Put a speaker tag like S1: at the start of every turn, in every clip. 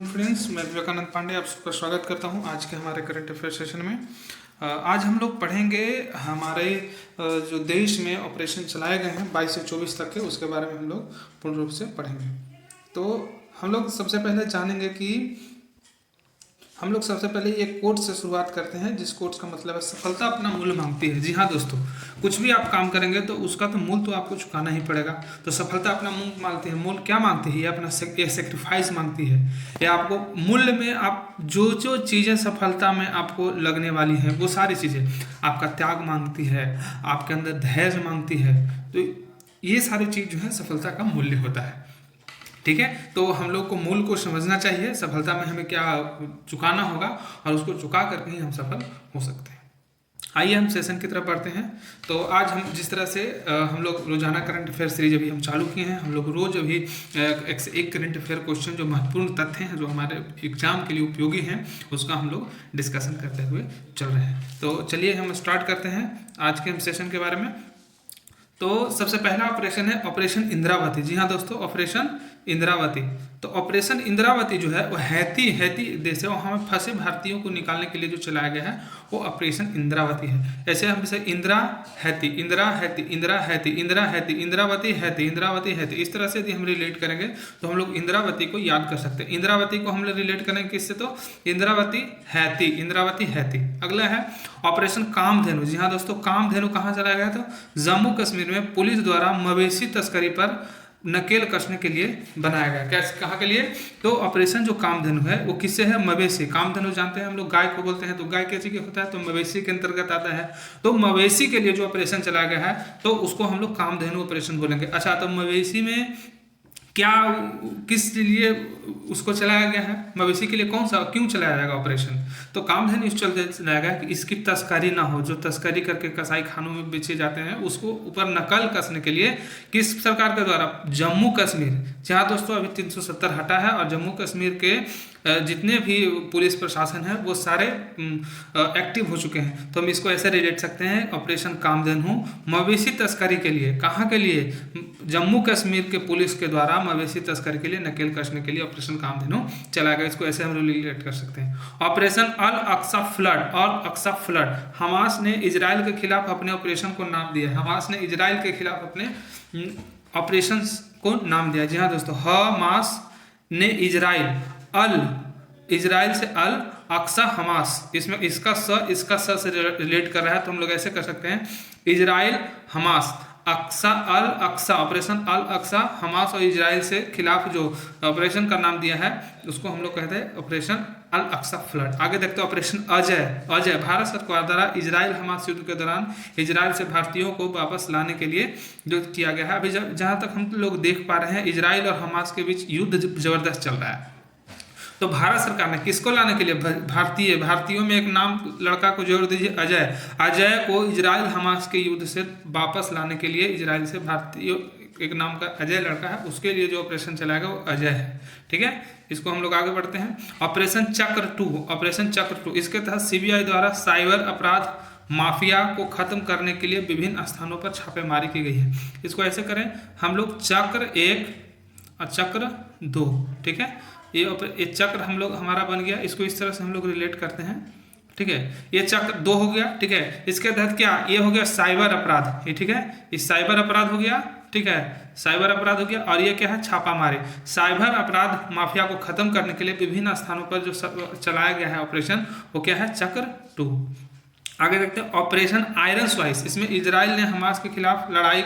S1: Friends, मैं विवेकानंद पांडे आप सबका स्वागत करता हूं आज के हमारे करंट अफेयर सेशन में। आज हम लोग पढ़ेंगे हमारे जो देश में ऑपरेशन चलाए गए हैं 22 से 24 तक के, उसके बारे में हम लोग पूर्ण रूप से पढ़ेंगे। तो हम लोग सबसे पहले जानेंगे कि हम लोग सबसे पहले एक कोट से शुरुआत करते हैं, जिस कोट का मतलब है सफलता अपना मूल्य मांगती है। जी हाँ दोस्तों, कुछ भी आप काम करेंगे तो उसका तो मूल्य तो आपको चुकाना ही पड़ेगा। तो सफलता अपना मूल्य मांगती है। मूल्य क्या मांगती है? ये अपना सेक्रीफाइस मांगती है। ये आपको मूल्य में आप जो जो चीज़ें सफलता में आपको लगने वाली हैं वो सारी चीज़ें आपका त्याग मांगती है, आपके अंदर धैर्य मांगती है। तो ये सारी चीज़ जो है सफलता का मूल्य होता है। ठीक है, तो हम लोग को मूल को समझना चाहिए, सफलता में हमें क्या चुकाना होगा और उसको चुका करके ही हम सफल हो सकते हैं। आइए हम सेशन की तरफ बढ़ते हैं। तो आज हम जिस तरह से हम लोग रोजाना करंट अफेयर सीरीज अभी हम चालू किए हैं। हम लोग रोज अभी एक करंट अफेयर क्वेश्चन जो महत्वपूर्ण तथ्य हैं, जो हमारे एग्जाम के लिए उपयोगी हैं, उसका हम लोग डिस्कशन करते हुए चल रहे हैं। तो चलिए हम स्टार्ट करते हैं आज के हम सेशन के बारे में। तो सबसे पहला ऑपरेशन है ऑपरेशन इंद्रावती। जी हाँ दोस्तों, ऑपरेशन इंद्रावती। तो ऑपरेशन इंद्रावती जो है वो हैती देश है, वहाँ में फंसे भारतीयों को निकालने के लिए जो चलाया गया है वो ऑपरेशन इंद्रावती है। ऐसे हम इसे इंदिरा हैती, इंद्रावती हैती, इस तरह से यदि हम रिलेट करेंगे तो हम लोग इंद्रावती को याद कर सकते हैं। इंद्रावती को हम लोग रिलेट करेंगे किससे? तो इंद्रावती हैती। अगला है ऑपरेशन कामधेनु। जी हाँ दोस्तों, कामधेनु कहाँ चलाया गया था? जम्मू कश्मीर में पुलिस द्वारा मवेशी तस्करी पर नकेल कसने के लिए बनाया गया। कैसे, कहाँ के लिए? तो ऑपरेशन जो कामधेनु है वो किससे है? मवेशी। कामधेनु जानते हैं हम लोग गाय को बोलते हैं, तो गाय कैसे क्या होता है? तो मवेशी के अंतर्गत आता है। तो मवेशी के लिए जो ऑपरेशन चलाया गया है तो उसको हम लोग कामधेनु ऑपरेशन बोलेंगे। अच्छा, तो मवेशी में क्या, किस लिए उसको चलाया गया है? मवेशी के लिए कौन सा, क्यों चलाया जाएगा ऑपरेशन? तो कामधेनु इस चलते चलाया गया कि इसकी तस्करी ना हो। जो तस्करी करके कसाई खानों में बेचे जाते हैं उसको ऊपर नकल कसने के लिए किस सरकार के द्वारा? जम्मू कश्मीर। जहाँ दोस्तों अभी 370 हटा है और जम्मू कश्मीर के जितने भी पुलिस प्रशासन है वो सारे एक्टिव हो चुके हैं। तो हम इसको ऐसे रिलेट सकते हैं, ऑपरेशन कामधेनु मवेशी तस्करी के लिए। कहाँ के लिए? जम्मू कश्मीर के पुलिस के द्वारा मवेशी तस्करी के लिए नकेल कसने के लिए ऑपरेशन कामधेनु चलाया गया। इसको ऐसे हम रिलेट कर सकते हैं। ऑपरेशन अल अक्सा फ्लड, हमास ने इजराइल के खिलाफ अपने ऑपरेशन को नाम दिया। हमास ने इजराइल के खिलाफ अपने ऑपरेशन को नाम दिया। जी हाँ दोस्तों, हमास ने इजराइल से अल अक्सा हमास, इसमें इसका स से रिलेट कर रहा है, तो हम लोग ऐसे कर सकते हैं इजराइल हमास अक्सा ऑपरेशन अल अक्सा हमास और इजराइल से खिलाफ जो ऑपरेशन का नाम दिया है उसको हम लोग कहते हैं ऑपरेशन अल अक्सा फ्लड। आगे देखते हैं ऑपरेशन अजय। भारत सरकार द्वारा इजराइल हमास युद्ध के दौरान इजराइल से भारतीयों को वापस लाने के लिए जो किया गया है। अभी जहाँ तक हम लोग देख पा रहे हैं इजराइल और हमास के बीच युद्ध जबरदस्त चल रहा है। तो भारत सरकार ने किसको लाने के लिए? भारतीयों में एक नाम लड़का को जोड़ दीजिए, अजय को इजराइल हमास के युद्ध से वापस लाने के लिए इजराइल से भारतीय एक नाम का अजय लड़का है, उसके लिए जो ऑपरेशन चलाएगा वो अजय है। ठीक है, इसको हम लोग आगे बढ़ते हैं। ऑपरेशन चक्र 2, इसके तहत सीबीआई द्वारा साइबर अपराध माफिया को खत्म करने के लिए विभिन्न स्थानों पर छापेमारी की गई है। इसको ऐसे करें हम लोग, चक्र 1 और चक्र 2। ठीक है, ये चक्र हम लोग हमारा बन गया, इसको इस तरह से हम लोग रिलेट करते हैं। ठीक है, ये चक्र 2 हो गया। ठीक है, इसके तहत क्या, ये हो गया साइबर अपराध, ये ठीक है, ये साइबर अपराध हो गया। ठीक है, साइबर अपराध हो गया। और ये क्या है? छापामारी। साइबर अपराध माफिया को खत्म करने के लिए विभिन्न स्थानों पर जो चलाया गया है ऑपरेशन, वो क्या है? चक्र 2। आगे देखते हैं ऑपरेशन आयरन स्वाइस। इसमें इजराइल ने हमास के खिलाफ लड़ाई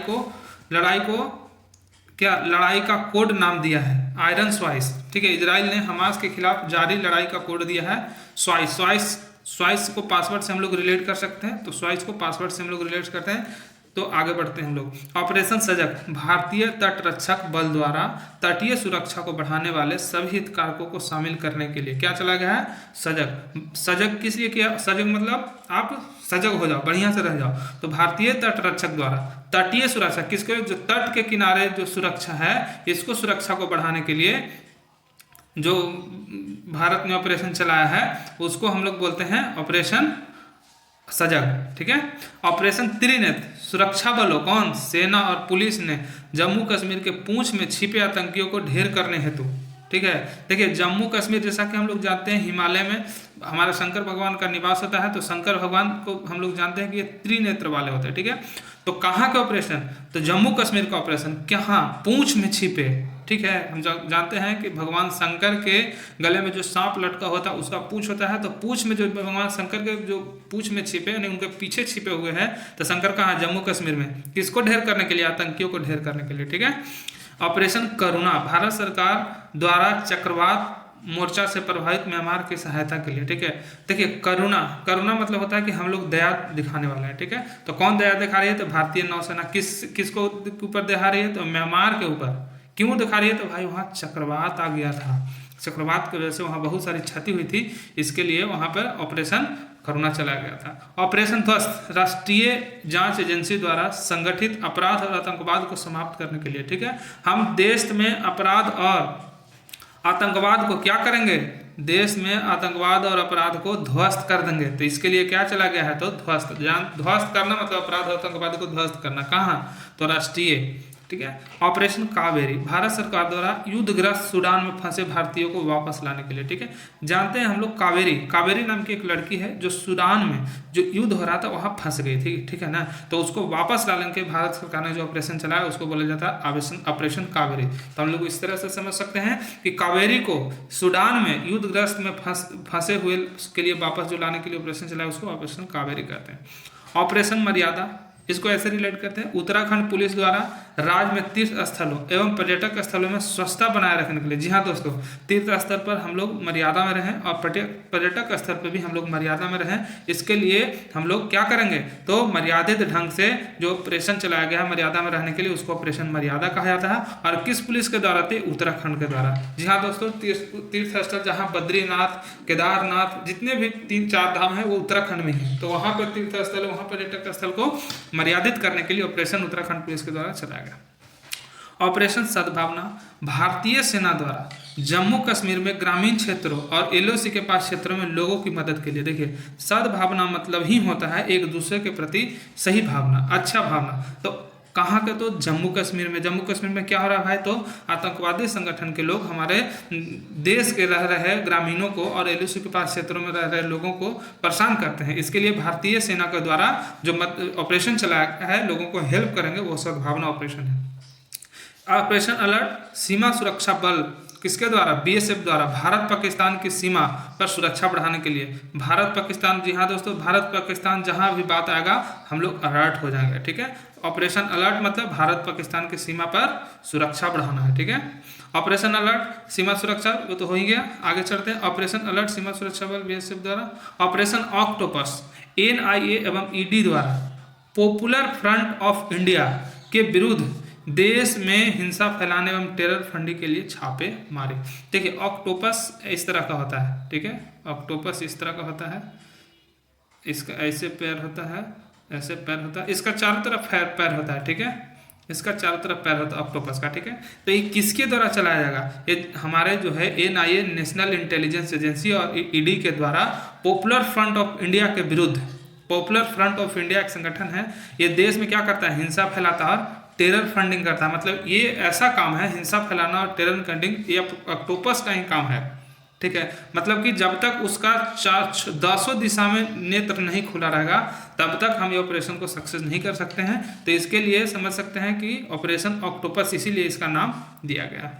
S1: का कोड नाम दिया है आयरन स्वाइस। ठीक है, इजराइल ने हमास के खिलाफ जारी लड़ाई का कोड दिया है स्वाइस को पासवर्ड से हम लोग रिलेट कर सकते हैं। तो स्वाइस को पासवर्ड से हम लोग रिलेट करते हैं। तो आगे बढ़ते हैं हम लोग। ऑपरेशन सजग, भारतीय तटरक्षक बल द्वारा तटीय सुरक्षा को बढ़ाने वाले सभी हितधारकों को शामिल करने के लिए क्या चला गया है? सजग किस लिए किया? सजग मतलब आप सजग हो जाओ, बढ़िया से रह जाओ। तो भारतीय तटरक्षक द्वारा तटीय सुरक्षा, किसके? जो तट के किनारे जो सुरक्षा है, इसको सुरक्षा को बढ़ाने के लिए जो भारत ने ऑपरेशन चलाया है उसको हम लोग बोलते हैं ऑपरेशन सजग। ठीक है, ऑपरेशन त्रिनेत्र, सुरक्षा बलों कौन? सेना और पुलिस ने जम्मू कश्मीर के पूंछ में छिपे आतंकियों को ढेर करने हेतु ठीक है। देखिए जम्मू कश्मीर जैसा कि हम लोग जानते हैं हिमालय में हमारा शंकर भगवान का निवास होता है, तो शंकर भगवान को हम लोग जानते हैं कि ये त्रिनेत्र वाले होते हैं, ठीक है। तो कहाँ का ऑपरेशन, तो जम्मू कश्मीर का ऑपरेशन कहाँ, पूंछ में छिपे, ठीक है। हम जानते हैं कि भगवान शंकर के गले में जो सांप लटका होता है उसका पूंछ होता है, तो पूंछ में जो भगवान शंकर के जो पूंछ में छिपे यानी उनके पीछे छिपे हुए हैं, तो शंकर कहाँ, जम्मू कश्मीर में, किसको ढेर करने के लिए, आतंकियों को ढेर करने के लिए, ठीक है। ऑपरेशन करुणा, भारत सरकार द्वारा चक्रवात मोर्चा से प्रभावित म्यांमार की सहायता के लिए, ठीक है। देखिए करुणा, करुणा मतलब होता है कि हम लोग दया दिखाने वाले हैं, ठीक है। तो कौन दया दिखा रही है, तो भारतीय नौसेना किसको ऊपर दिखा रही है, तो म्यांमार के ऊपर। क्यों दिखा रही है, तो भाई वहाँ चक्रवात आ गया था, चक्रवात की वजह से वहाँ बहुत सारी क्षति हुई थी, इसके लिए वहाँ पर ऑपरेशन करुणा चला गया था। ऑपरेशन ध्वस्त, राष्ट्रीय जांच एजेंसी द्वारा संगठित अपराध और आतंकवाद को समाप्त करने के लिए, ठीक है। हम देश में अपराध और आतंकवाद को क्या करेंगे, देश में आतंकवाद और अपराध को ध्वस्त कर देंगे, तो इसके लिए क्या चला गया है, तो ध्वस्त, ध्वस्त करना मतलब अपराध और आतंकवाद को ध्वस्त करना, कहाँ, तो राष्ट्रीय, ठीक है। ऑपरेशन कावेरी, भारत सरकार द्वारा युद्धग्रस्त सूडान में फंसे भारतीयों को वापस लाने के लिए, ठीक है। जानते हैं हम लोग कावेरी, कावेरी नाम की एक लड़की है जो सूडान में जो युद्ध हो रहा था वहां फंस गई थी, ठीक है ना, तो उसको वापस लाने के भारत सरकार ने जो ऑपरेशन चलाया उसको बोला जाता है ऑपरेशन कावेरी। तो हम लोग इस तरह से समझ सकते हैं कि कावेरी को सूडान में युद्धग्रस्त में फंसे हुए के लिए वापस जो लाने के लिए ऑपरेशन चलाया उसको ऑपरेशन कावेरी कहते हैं। ऑपरेशन मर्यादा, इसको ऐसे रिलेट करते हैं, उत्तराखंड पुलिस द्वारा राज्य में तीर्थ स्थलों एवं पर्यटक स्थलों में स्वच्छता बनाए रखने के लिए, जी हाँ दोस्तों, तीर्थ स्थल पर हम लोग मर्यादा में रहें और पर्यटक स्थल पर भी हम लोग मर्यादा में रहें, इसके लिए हम लोग क्या करेंगे, तो मर्यादित ढंग से जो ऑपरेशन चलाया गया है मर्यादा में रहने के लिए उसको ऑपरेशन मर्यादा कहा जाता है। और किस पुलिस के द्वारा थे, उत्तराखंड के द्वारा, जी हाँ दोस्तों, तीर्थ स्थल जहाँ बद्रीनाथ, केदारनाथ, जितने भी 3-4 धाम है वो उत्तराखंड में ही, तो वहाँ पर तीर्थ स्थल, वहाँ पर्यटक स्थल को मर्यादित करने के लिए ऑपरेशन उत्तराखंड पुलिस के द्वारा चलाया गया। ऑपरेशन सद्भावना, भारतीय सेना द्वारा जम्मू कश्मीर में ग्रामीण क्षेत्रों और एलओसी के पास क्षेत्रों में लोगों की मदद के लिए, देखिए सद्भावना मतलब ही होता है एक दूसरे के प्रति सही भावना, अच्छा भावना। तो कहाँ के, तो जम्मू कश्मीर में, जम्मू कश्मीर में क्या हो रहा है, तो आतंकवादी संगठन के लोग हमारे देश के रह रहे ग्रामीणों को और एलओसी के पास क्षेत्रों में रह रहे लोगों को परेशान करते हैं, इसके लिए भारतीय सेना के द्वारा जो ऑपरेशन चलाया है लोगों को हेल्प करेंगे वो सद्भावना ऑपरेशन है। ऑपरेशन अलर्ट, सीमा सुरक्षा बल, किसके द्वारा, बीएसएफ द्वारा भारत पाकिस्तान की सीमा पर सुरक्षा बढ़ाने के लिए, भारत पाकिस्तान, जी हाँ दोस्तों, भारत पाकिस्तान जहां भी बात आएगा हम लोग अलर्ट हो जाएंगे, ठीक है। ऑपरेशन अलर्ट मतलब भारत पाकिस्तान की सीमा पर सुरक्षा बढ़ाना है, ठीक है। ऑपरेशन अलर्ट सीमा सुरक्षा वो तो हो ही गया, आगे चलते हैं। ऑपरेशन अलर्ट सीमा सुरक्षा बल बीएसएफ द्वारा। ऑपरेशन ऑक्टोपस, एनआईए एवं ईडी द्वारा पॉपुलर फ्रंट ऑफ इंडिया के विरुद्ध देश में हिंसा फैलाने एवं टेरर फंडिंग के लिए छापे मारे। देखिए ऑक्टोपस इस तरह का होता है, ठीक है, ऑक्टोपस इस तरह का होता है, इसका ऐसे पैर होता है, ऐसे पैर होता है, इसका चारों तरफ पैर होता है, ठीक है, इसका चारों तरफ पैर होता है ऑक्टोपस का, ठीक है। तो ये किसके द्वारा चलाया जाएगा, ये हमारे जो है एनआईए नेशनल इंटेलिजेंस एजेंसी और ईडी के द्वारा पॉपुलर फ्रंट ऑफ इंडिया के विरुद्ध, पॉपुलर फ्रंट ऑफ इंडिया एक संगठन है, ये देश में क्या करता है, हिंसा फैलाता है और टेरर फंडिंग करता है, मतलब ये ऐसा काम है हिंसा फैलाना और टेरर फंडिंग, ये ऑक्टोपस का ही काम है, ठीक है। मतलब कि जब तक उसका 10 दिशा में नेत्र नहीं खुला रहेगा तब तक हम ये ऑपरेशन को सक्सेस नहीं कर सकते हैं, तो इसके लिए समझ सकते हैं कि ऑपरेशन ऑक्टोपस, इसीलिए इसका नाम दिया गया।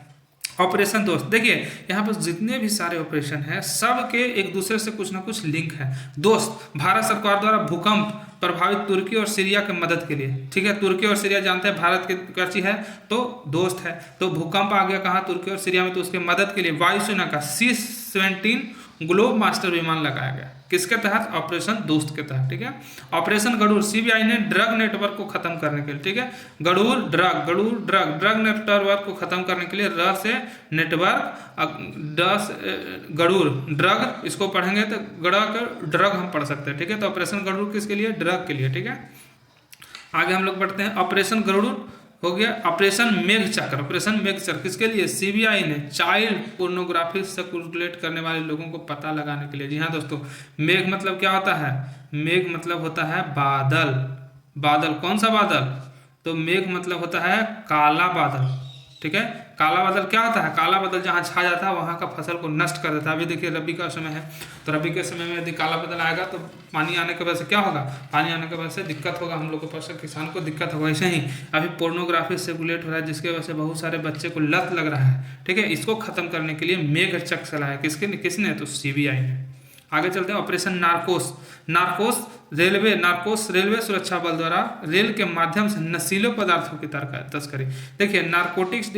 S1: ऑपरेशन दोस्त, देखिए यहाँ पर जितने भी सारे ऑपरेशन हैं सब के एक दूसरे से कुछ ना कुछ लिंक है। दोस्त, भारत सरकार द्वारा भूकंप प्रभावित तुर्की और सीरिया की मदद के लिए, ठीक है, तुर्की और सीरिया जानते हैं भारत की क्या है, तो दोस्त है, तो भूकंप आ गया कहाँ, तुर्की और सीरिया में, तो उसके मदद के लिए वायुसेना का C-17 ग्लोब मास्टर विमान लगाया गया, किसके तहत, ऑपरेशन दोस्त के तहत, ठीक है। ऑपरेशन गरुड़, सीबीआई ने ड्रग नेटवर्क को खत्म करने के लिए, ठीक है, गरुड़ ड्रग नेटवर्क को खत्म करने के लिए, र से नेटवर्क, गरुड़ ड्रग, इसको पढ़ेंगे तो ड्रग हम पढ़ सकते हैं, ठीक है। तो ऑपरेशन गरुड़ किसके लिए, ड्रग के लिए, ठीक है। आगे हम लोग पढ़ते हैं, ऑपरेशन गरुड़ हो गया। ऑपरेशन मेघचक्र, ऑपरेशन मेघचक्र किसके लिए, सीबीआई ने चाइल्ड पोर्नोग्राफी से कैलकुलेट करने वाले लोगों को पता लगाने के लिए। जी हाँ दोस्तों, मेघ मतलब क्या होता है, मेघ मतलब होता है बादल, बादल कौन सा बादल, तो मेघ मतलब होता है काला बादल, ठीक है, काला बादल क्या होता है, काला बादल जहाँ छा जाता है वहाँ का फसल को नष्ट कर देता है। अभी देखिए रबी का समय है, तो रबी के समय में यदि काला बादल आएगा तो पानी आने की वजह से क्या होगा, पानी आने की वजह से दिक्कत होगा, हम लोग को पास किसान को दिक्कत होगा। ऐसे ही अभी पोर्नोग्राफी सेगुलेट हो रहा है, जिसकी वजह से बहुत सारे बच्चे को लत लग रहा है, ठीक है। इसको खत्म करने के लिए मेघ चक्र चलाया, किसने, तो CBI ने। आगे चलते हैं, ऑपरेशन नारकोस। नारकोस रेलवे सुरक्षा बल द्वारा रेल के माध्यम से नशीले पदार्थों की तस्करी। देखिए नारकोटिक्स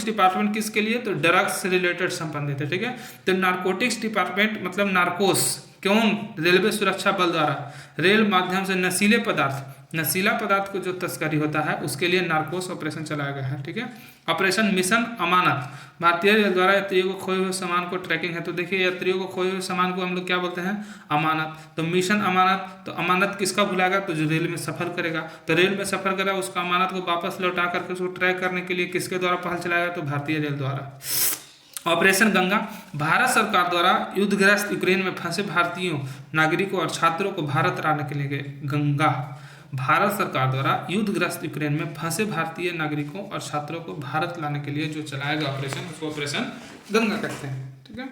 S1: डिपार्टमेंट किसके लिए, तो ड्रग्स से रिलेटेड संबंधित है, ठीक है। तो नारकोटिक्स डिपार्टमेंट मतलब नारकोस, कौन, रेलवे सुरक्षा बल द्वारा रेल माध्यम से नशीला पदार्थ को जो तस्करी होता है उसके लिए नारकोस ऑपरेशन चलाया गया है, ठीक है। ऑपरेशन मिशन अमानत, भारतीय रेल द्वारा यात्रियों को खोए हुए सामान को ट्रैकिंग है। तो देखिए यात्रियों को खोए हुए सामान को हम लोग क्या बोलते हैं, अमानत। तो मिशन अमानत, तो अमानत किसका भुलाएगा, तो जो रेल में सफर करेगा, तो रेल में सफर करेगा उसका अमानत को वापस लौटा करके उसको ट्रैक करने के लिए किसके द्वारा पहल चलाएगा, तो भारतीय रेल द्वारा। ऑपरेशन गंगा, भारत सरकार द्वारा युद्धग्रस्त यूक्रेन में फंसे भारतीयों, नागरिकों और छात्रों को भारत लाने के लिए गंगा। भारत सरकार द्वारा युद्धग्रस्त यूक्रेन में फंसे भारतीय नागरिकों और छात्रों को भारत लाने के लिए जो चलाया गया ऑपरेशन, उसको ऑपरेशन गंगा कहते हैं, ठीक है।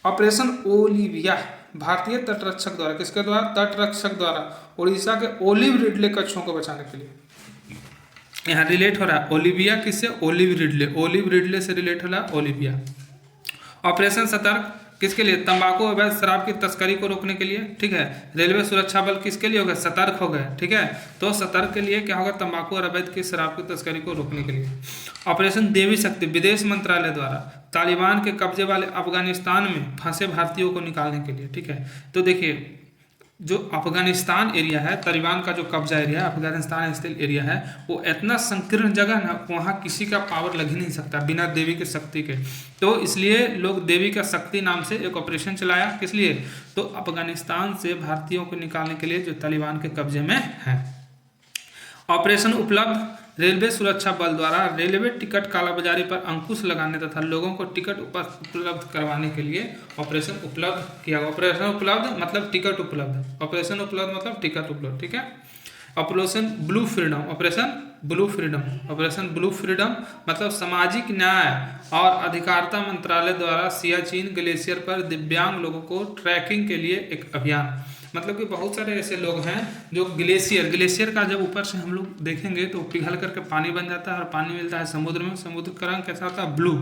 S1: ऑपरेशन ओलिविया, भारतीय तटरक्षक द्वारा, किसके द्वारा, तटरक्षक द्वारा उड़ीसा के ओलिव रिडले कच्छों को बचाने के लिए। यहाँ रिलेट हो रहा है ओलिविया किससे, ओलिव रिडले से रिलेट हो रहा है ओलिविया। ऑपरेशन सतर्क किसके लिए, तंबाकू अवैध शराब की तस्करी को रोकने के लिए, ठीक है। रेलवे सुरक्षा बल किसके लिए हो गए, सतर्क हो गए, ठीक है। तो सतर्क के लिए क्या होगा, तंबाकू और अवैध की शराब की तस्करी को रोकने के लिए। ऑपरेशन देवी शक्ति, विदेश मंत्रालय द्वारा तालिबान के कब्जे वाले अफगानिस्तान में फंसे भारतीयों को निकालने के लिए, ठीक है। तो देखिए जो अफगानिस्तान एरिया है, तालिबान का जो कब्जा एरिया है, अफगानिस्तान स्थित एरिया है, वो इतना संकीर्ण जगह ना, वहाँ किसी का पावर लग ही नहीं सकता बिना देवी की शक्ति के। तो इसलिए लोग देवी का शक्ति नाम से एक ऑपरेशन चलाया, किस लिए, तो अफगानिस्तान से भारतीयों को निकालने के लिए जो तालिबान के कब्जे में है। ऑपरेशन उपलब्ध, रेलवे सुरक्षा बल द्वारा रेलवे टिकट कालाबाजारी पर अंकुश लगाने तथा लोगों को टिकट उपलब्ध करवाने के लिए ऑपरेशन उपलब्ध किया। ऑपरेशन उपलब्ध मतलब टिकट उपलब्ध, ऑपरेशन उपलब्ध मतलब टिकट उपलब्ध, ठीक है। Operation blue freedom, operation blue freedom मतलब सामाजिक न्याय और अधिकारिता मंत्रालय द्वारा सियाचिन ग्लेशियर पर दिव्यांग लोगों को ट्रैकिंग के लिए एक अभियान। मतलब कि बहुत सारे ऐसे लोग हैं जो ग्लेशियर का जब ऊपर से हम लोग देखेंगे तो पिघल करके पानी बन जाता है और पानी मिलता है समुद्र में, समुद्र का रंग कैसा होता है, ब्लू।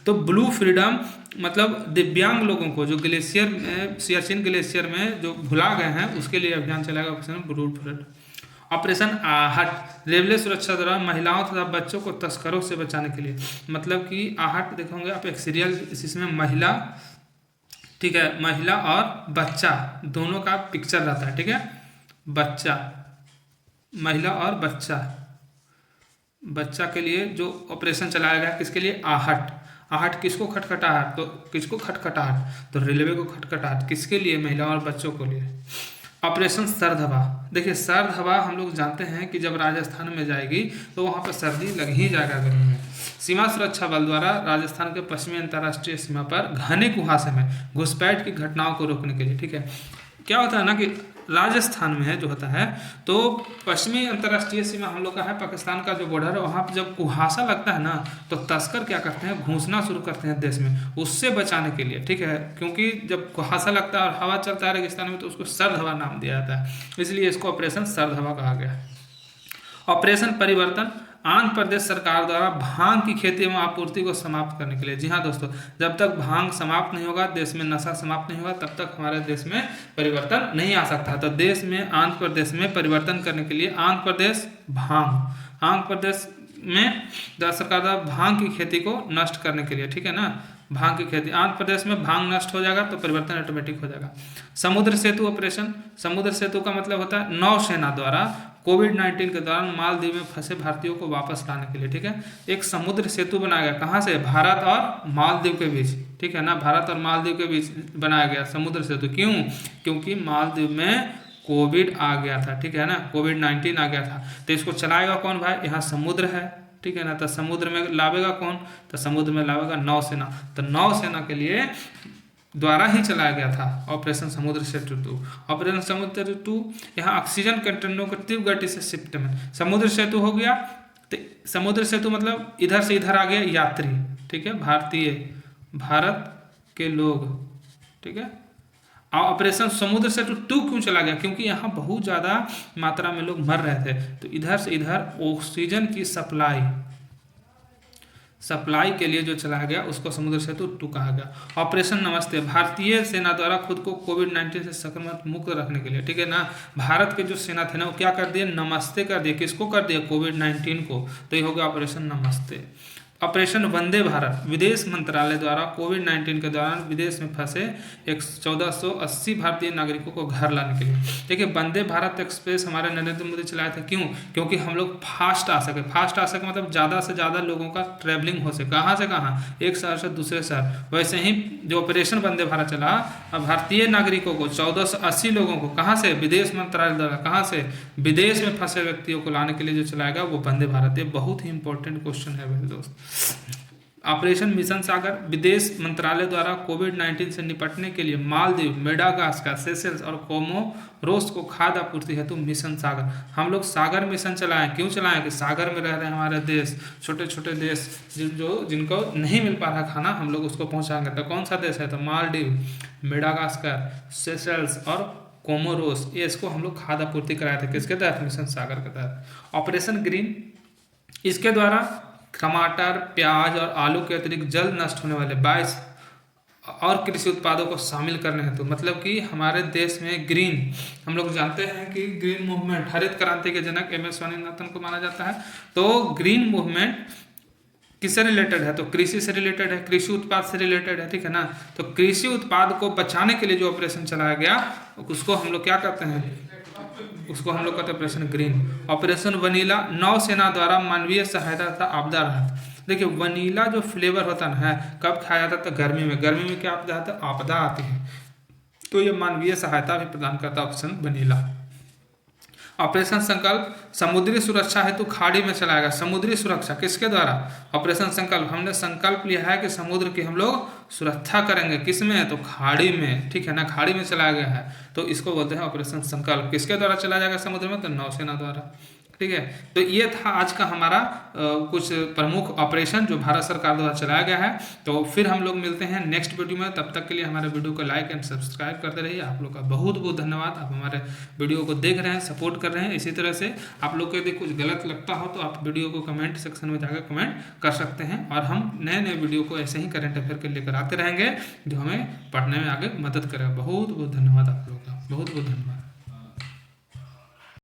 S1: तो ब्लू फ्रीडम मतलब दिव्यांग लोगों को जो ग्लेशियर में, सियाचिन ग्लेशियर में जो भुला गए हैं उसके लिए अभियान चलाएगा ऑपरेशन ब्लू फ्रीडम। ऑपरेशन आहट, रेलवे सुरक्षा द्वारा महिलाओं तथा बच्चों को तस्करों से बचाने के लिए। मतलब कि आहट देखोगे आप एक सीरियल, इसमें महिला, ठीक है, महिला और बच्चा दोनों का पिक्चर रहता है, ठीक है। बच्चा, महिला और बच्चा के लिए जो ऑपरेशन चलाया गया, किसके लिए, आहट किसको खटखटाहट, तो रेलवे को खटखटाहट, किसके लिए, महिला और बच्चों को लिए। ऑपरेशन सर्द हवा, देखिए सर्द हवा हम लोग जानते हैं कि जब राजस्थान में जाएगी तो वहाँ पर सर्दी लग ही जाएगा गर्मी में। सीमा सुरक्षा बल द्वारा राजस्थान के पश्चिमी अंतर्राष्ट्रीय सीमा पर घने कुहासे में घुसपैठ की घटनाओं को रोकने के लिए, ठीक है। क्या होता है ना कि राजस्थान में जो होता है तो पश्चिमी अंतर्राष्ट्रीय सीमा हम लोग का है, पाकिस्तान का जो बॉर्डर है, वहाँ पर जब कुहासा लगता है ना तो तस्कर क्या करते हैं, घुसना शुरू करते हैं देश में, उससे बचाने के लिए, ठीक है। क्योंकि जब कुहासा लगता है और हवा चलता है रेगिस्तान में तो उसको सर्द हवा नाम दिया जाता है, इसलिए इसको ऑपरेशन सर्द हवा कहा गया है। ऑपरेशन परिवर्तन, आंध्र प्रदेश सरकार द्वारा भांग की खेती एवं आपूर्ति को समाप्त करने के लिए। जी हाँ दोस्तों, जब तक भांग समाप्त नहीं होगा, देश में नशा समाप्त नहीं होगा, तब तक हमारे देश में परिवर्तन नहीं आ सकता। तो देश में आंध्र प्रदेश में परिवर्तन करने के लिए आंध्र प्रदेश में सरकार द्वारा भांग की खेती को नष्ट करने के लिए, ठीक है ना, भांग की खेती, आंध्र प्रदेश में भांग नष्ट हो जाएगा तो परिवर्तन ऑटोमेटिक हो जाएगा। समुद्र सेतु ऑपरेशन, समुद्र सेतु का मतलब होता है नौसेना द्वारा कोविड-19 के दौरान मालदीव में फंसे भारतीयों को वापस लाने के लिए, ठीक है। एक समुद्र सेतु बनाया गया, कहाँ से, भारत और मालदीव के बीच, ठीक है ना, भारत और मालदीव के बीच बनाया गया समुद्र सेतु। क्यों, क्योंकि मालदीव में कोविड आ गया था, ठीक है ना, कोविड-19 आ गया था। तो इसको चलाएगा कौन भाई, यहाँ समुद्र है, ठीक है ना, तो समुद्र में लावेगा कौन, तो समुद्र में लावेगा नौसेना। तो नौसेना के लिए द्वारा ही चलाया गया था ऑपरेशन समुद्र सेतु 2। ऑपरेशन समुद्र सेतु 2 यहाँ ऑक्सीजन कंटेनरों को तीव्र गति से शिफ्ट में, समुद्र सेतु हो गया तो समुद्र सेतु मतलब इधर से इधर आ गया यात्री, ठीक है, भारत के लोग, ठीक है। ऑपरेशन समुद्र सेतु 2 क्यों चला गया? क्योंकि यहाँ बहुत ज़्यादा मात्रा में लोग मर रहे थे, तो इधर से इधर ऑक्सीजन की सप्लाई के लिए जो चलाया गया उसको समुद्र सेतु 2 कहा गया। ऑपरेशन नमस्ते, भारतीय सेना द्वारा खुद को कोविड-19 से संक्रमण मुक्त रखने के लिए, ठीक है ना, भारत के जो सेना थे ना वो क्या कर दिए? नमस्ते कर दिए। किसको कर दिया? कोविड-19 को। तो ये हो गया ऑपरेशन नमस्ते। ऑपरेशन वंदे भारत, विदेश मंत्रालय द्वारा कोविड-19 के दौरान विदेश में फंसे 1480 भारतीय नागरिकों को घर लाने के लिए। देखिए वंदे भारत एक्सप्रेस हमारे नरेंद्र मोदी चलाए थे, क्यों? क्योंकि हम लोग फास्ट आ सके मतलब ज़्यादा से ज़्यादा लोगों का ट्रैवलिंग हो सके। कहाँ से कहाँ? एक शहर से दूसरे शहर। वैसे ही जो ऑपरेशन वंदे भारत चला, भारतीय नागरिकों को 1480 लोगों को कहाँ से? विदेश मंत्रालय द्वारा कहाँ से? विदेश में फंसे व्यक्तियों को लाने के लिए जो चलाया गया वो वंदे भारत। ये बहुत ही इंपॉर्टेंट क्वेश्चन है मेरे दोस्त। ऑपरेशन मिशन सागर, विदेश मंत्रालय द्वारा कोविड-19 से निपटने के लिए मालदीव, मेडागास्कर, सेशेल्स और कोमोरोस को खाद्य आपूर्ति हेतु मिशन सागर। हम लोग सागर मिशन चलाएं, क्यों चलाएं? कि सागर में रह रहे हमारे देश, छोटे छोटे देश जिनको नहीं मिल पा रहा खाना, हम लोग उसको पहुंचाएंगे। तो कौन सा देश है? तो मालदीव, मेडागास्कर, सेशेल्स और कोमोरोस, ये इसको हम लोग खाद्य आपूर्ति कराए थे। किसके तहत? मिशन सागर के तहत। ऑपरेशन ग्रीन, इसके द्वारा टमाटर, प्याज और आलू के अतिरिक्त जल्द नष्ट होने वाले 22 और कृषि उत्पादों को शामिल करने हेतु, मतलब कि हमारे देश में ग्रीन, हम लोग जानते हैं कि ग्रीन मूवमेंट, हरित क्रांति के जनक MS स्वामीनाथन को माना जाता है। तो ग्रीन मूवमेंट किससे रिलेटेड है? तो कृषि से रिलेटेड है, कृषि उत्पाद से रिलेटेड है, ठीक है ना। तो कृषि उत्पाद को बचाने के लिए जो ऑपरेशन चलाया गया उसको हम लोग क्या कहते हैं? उसको हम लोग कहते हैं ऑपरेशन ग्रीन। ऑपरेशन वनीला, नौसेना द्वारा मानवीय सहायता तथा आपदा राहत। देखिए वनीला जो फ्लेवर होता है कब खाया जाता है? तो गर्मी में। गर्मी में क्या आपदा आता है? आपदा आती है, तो ये मानवीय सहायता भी प्रदान करता है ऑप्शन वनीला। ऑपरेशन संकल्प, समुद्री सुरक्षा हेतु खाड़ी में चलाया गया। समुद्री सुरक्षा किसके द्वारा? ऑपरेशन संकल्प, हमने संकल्प लिया है कि समुद्र की हम लोग सुरक्षा करेंगे। किसमें? तो खाड़ी में, ठीक है ना, खाड़ी में चलाया गया है, तो इसको बोलते हैं ऑपरेशन संकल्प। किसके द्वारा चलाया जाएगा समुद्र में? तो नौसेना द्वारा, ठीक है। तो ये था आज का हमारा कुछ प्रमुख ऑपरेशन जो भारत सरकार द्वारा चलाया गया है। तो फिर हम लोग मिलते हैं नेक्स्ट वीडियो में, तब तक के लिए हमारे वीडियो को लाइक एंड सब्सक्राइब करते रहिए। आप लोग का बहुत बहुत धन्यवाद, आप हमारे वीडियो को देख रहे हैं, सपोर्ट कर रहे हैं। इसी तरह से आप लोग को यदि कुछ गलत लगता हो तो आप वीडियो को कमेंट सेक्शन में जाकर कमेंट कर सकते हैं, और हम नए नए वीडियो को ऐसे ही करंट अफेयर के लेकर आते रहेंगे जो हमें पढ़ने में आगे मदद करेगा। बहुत बहुत धन्यवाद आप लोगों का, बहुत बहुत धन्यवाद।